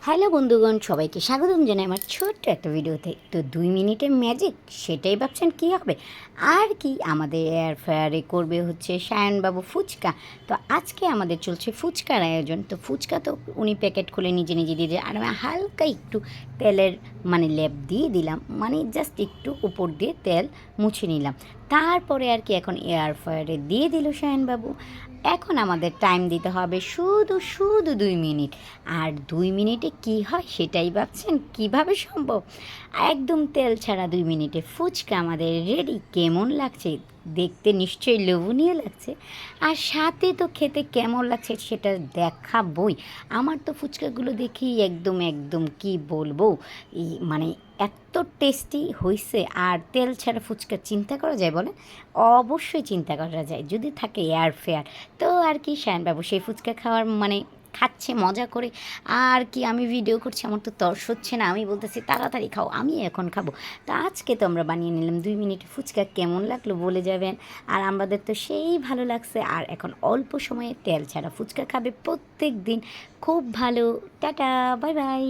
Hello বন্ধুগণ, সবাইকে স্বাগতম জানাই আমার ছোট্ট একটা ভিডিওতে। তো 2 মিনিটের ম্যাজিক, সেটাই ভাবছেন কী হবে? আর কি, আমাদের এয়ার ফ্রায়ারে করবে হচ্ছে সায়নবাবু ফুচকা। তো আজকে আমাদের চলছে ফুচকার আয়োজন। তো ফুচকা তো উনি প্যাকেট খুলে নিজে নিজে দিয়ে দেয়, আর আমি হালকা একটু তেলের লেপ দিয়ে দিলাম, জাস্ট একটু উপর দিয়ে তেল মুছে নিলাম। তারপরে আর কি এখন এয়ার ফ্রায়ারে দিয়ে দিল সায়নবাবু। এখন আমাদের টাইম দিতে হবে শুধু শুধু 2 মিনিট। আর 2 মিনিটে কি হয় সেটাই ভাবছেন কিভাবে সম্ভব? একদম তেল ছাড়া 2 মিনিটে ফুচকা আমাদের রেডি। কেমন লাগছে? দেখতে নিশ্চয়ই লোভনীয় লাগছে, আর সাথে তো খেতে কেমন লাগছে সেটা দেখাবই। আমার তো ফুচকাগুলো দেখেই একদম একদম কি বলবো, এই এত টেস্টি হয়েছে। আর তেল ছাড়া ফুচকা চিন্তা করা যায় বলে? অবশ্যই চিন্তা করা যায় যদি থাকে এয়ার ফেয়ার। তো আর কি, শায়নবাবু সেই ফুচকা খাওয়ার খাচ্ছে মজা করে। আর কি, আমি ভিডিও করছি, আমার তো তর্স হচ্ছে না, আমি বলতেছি তাড়াতাড়ি খাও, আমি এখন খাবো। তো আজকে তো আমরা বানিয়ে নিলাম 2 মিনিটে ফুচকা। কেমন লাগলো বলে যাবেন। আর আমাদের তো সেই ভালো লাগছে। আর এখন অল্প সময়ে তেল ছাড়া ফুচকা খাবে প্রত্যেক দিন, খুব ভালো। Tata, bye bye.